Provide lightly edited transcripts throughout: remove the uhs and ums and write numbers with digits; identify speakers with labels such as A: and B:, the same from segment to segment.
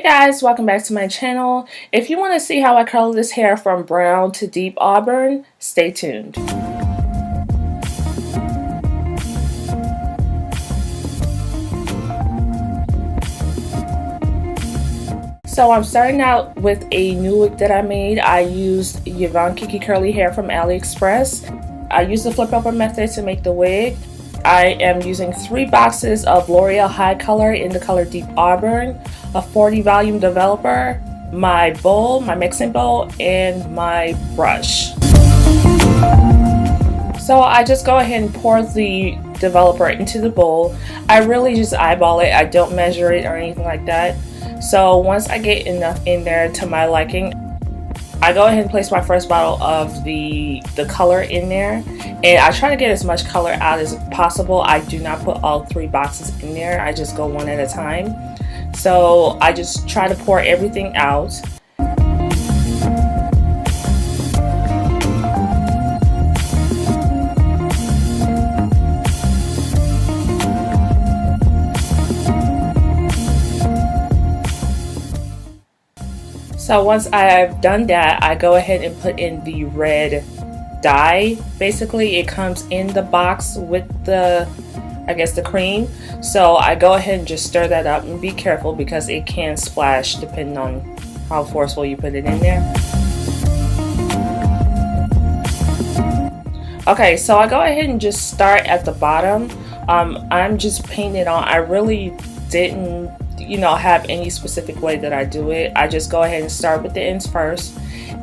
A: Hey guys, welcome back to my channel. If you want to see how I curl this hair from brown to deep auburn, stay tuned. So I'm starting out with a new look that I made. I used Yvonne Kinky Curly Hair from Aliexpress. I used the flip over method to make the wig. I am using 3 boxes of Loreal high color in the color deep auburn, a 40 volume developer, my bowl, my mixing bowl, and my brush. So I just go ahead and pour the developer into the bowl. I really just eyeball it. I don't measure it or anything like that. So once I get enough in there to my liking, I go ahead and place my first bottle of the color in there, and I try to get as much color out as possible. I do not put all 3 boxes in there. I just go one at a time. So I just try to pour everything out. So once I've done that, I go ahead and put in the red dye. Basically, it comes in the box with the, I guess, the cream. So I go ahead and just stir that up, and be careful because it can splash depending on how forceful you put it in there. Okay, so I go ahead and just start at the bottom. I'm just painting it on. I really didn't have any specific way that I do it. I just go ahead and start with the ends first.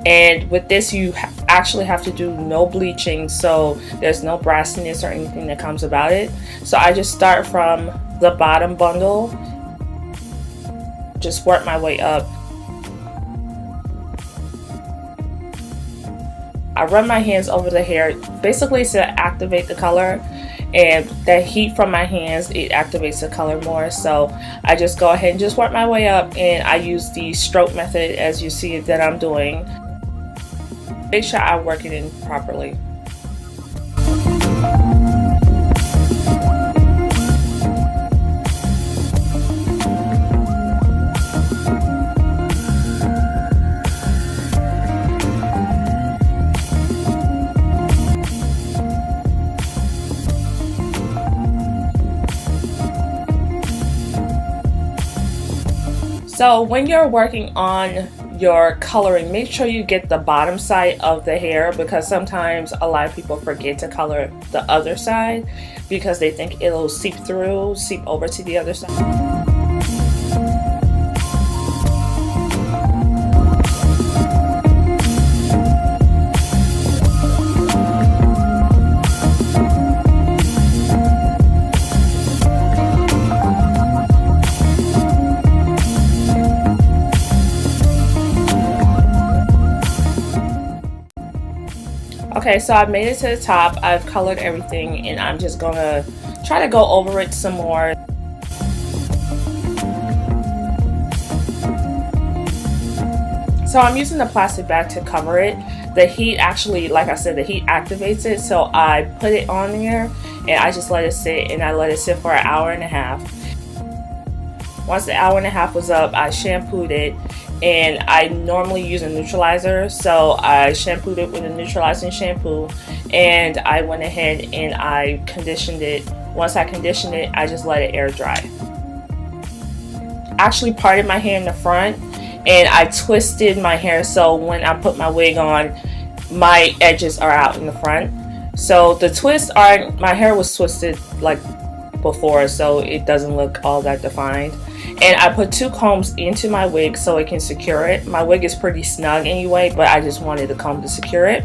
A: And with this, you actually have to do no bleaching, so there's no brassiness or anything that comes about it. So I just start from the bottom bundle, just work my way up. I run my hands over the hair basically to activate the color, and the heat from my hands, it activates the color more. So I just go ahead and just work my way up, and I use the stroke method as you see that I'm doing. Make sure I work it in properly. So when you're working on your coloring, make sure you get the bottom side of the hair, because sometimes a lot of people forget to color the other side because they think it'll seep over to the other side. Okay, so I've made it to the top. I've colored everything, and I'm just gonna try to go over it some more. So I'm using the plastic bag to cover it. The heat actually, like I said, the heat activates it. So I put it on there, and I just let it sit, and I let it sit for an hour and a half. Once the hour and a half was up, I shampooed it. And I normally use a neutralizer, so I shampooed it with a neutralizing shampoo, and I went ahead and I conditioned it. Once I conditioned it, I just let it air dry. Actually parted my hair in the front, and I twisted my hair so when I put my wig on, my edges are out in the front. So the twists are, my hair was twisted like before, so it doesn't look all that defined. And I put 2 combs into my wig so it can secure it. My wig is pretty snug anyway, but I just wanted a comb to secure it.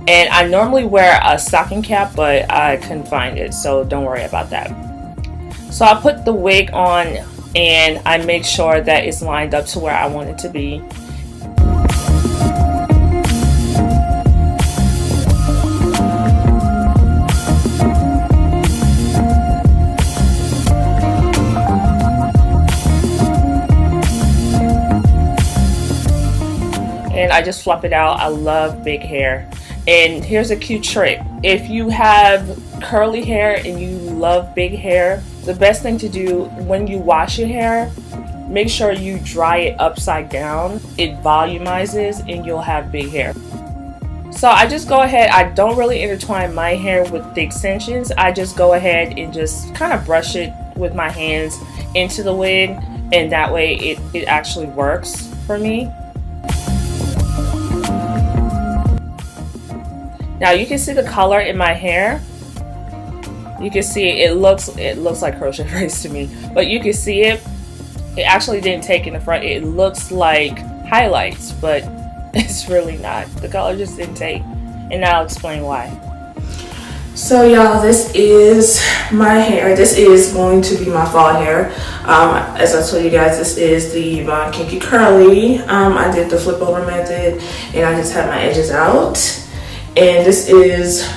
A: And I normally wear a stocking cap, but I couldn't find it, so don't worry about that. So I put the wig on, and I make sure that it's lined up to where I want it to be. And I just flop it out. I love big hair. And here's a cute trick. If you have curly hair and you love big hair, the best thing to do when you wash your hair, make sure you dry it upside down. It volumizes and you'll have big hair. So I just go ahead, I don't really intertwine my hair with the extensions. I just go ahead and just kind of brush it with my hands into the wig, and that way it actually works for me. Now you can see the color in my hair. You can see it looks like crochet braids to me, but you can see it actually didn't take in the front. It looks like highlights, but it's really not. The color just didn't take, and I'll explain why.
B: So y'all, this is my hair. This is going to be my fall hair. As I told you guys, this is the Yvonne Kinky Curly. I did the flip over method, and I just had my edges out. And this is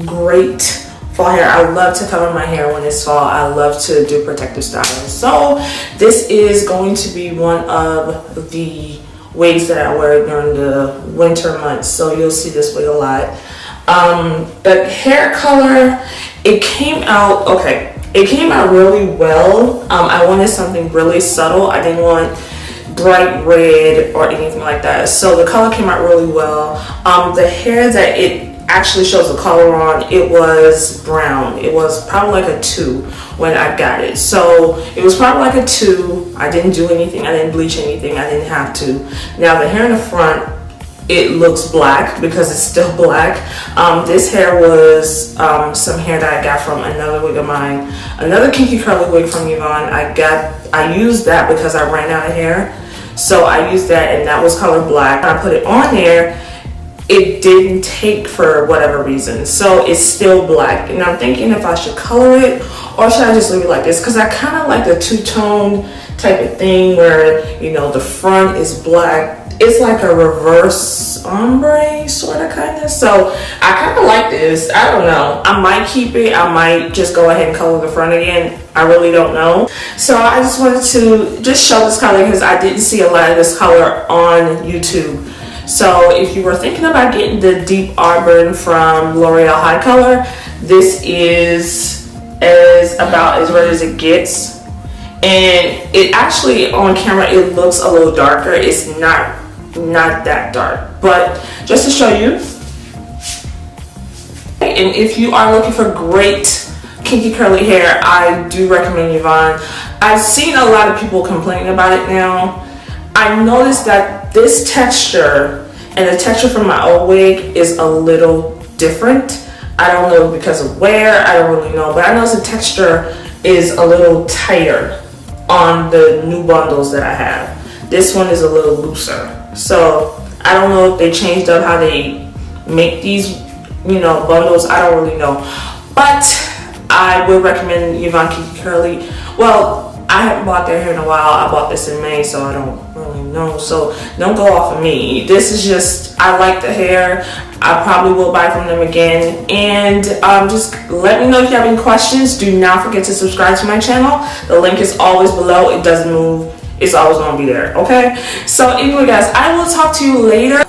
B: great fall hair. I love to cover my hair when it's fall. I love to do protective styling. So this is going to be one of the wigs that I wear during the winter months. So you'll see this wig a lot. The hair color, it came out okay. It came out really well. I wanted something really subtle. I didn't want bright red or anything like that, so the color came out really well. The hair that it actually shows the color on, it was brown. It was probably like a 2 when I got it, so it was probably like a 2. I didn't do anything, I didn't bleach anything, I didn't have to. Now the hair in the front, it looks black because it's still black. This hair was some hair that I got from another wig of mine, another kinky curly wig from Yvonne. I used that because I ran out of hair, so I used that, and that was colored black. I put it on there. It didn't take for whatever reason, so it's still black. And I'm thinking if I should color it or should I just leave it like this, because I kind of like the two-tone type of thing where, you know, the front is black. It's like a reverse ombre sort of kind of. So I kind of like this. I don't know. I might keep it. I might just go ahead and color the front again. I really don't know. So I just wanted to just show this color because I didn't see a lot of this color on YouTube. So if you were thinking about getting the deep Auburn from Loreal High Color, this is about as red as it gets. And it actually on camera it looks a little darker. It's not that dark, but just to show you. And if you are looking for great kinky curly hair, I do recommend Yvonne. I've seen a lot of people complaining about it now. I noticed that this texture and the texture from my old wig is a little different. I don't know because of where, I don't really know, but I noticed the texture is a little tighter on the new bundles that I have. This one is a little looser. So I don't know if they changed up how they make these, you know, bundles. I don't really know, but I would recommend Yvonne Kinky Curly. Well, I haven't bought their hair in a while. I bought this in May, so I don't really know. So don't go off of me. This is just, I like the hair. I probably will buy from them again. And just let me know if you have any questions. Do not forget to subscribe to my channel. The link is always below. It doesn't move. It's always going to be there. Okay? So anyway, guys, I will talk to you later.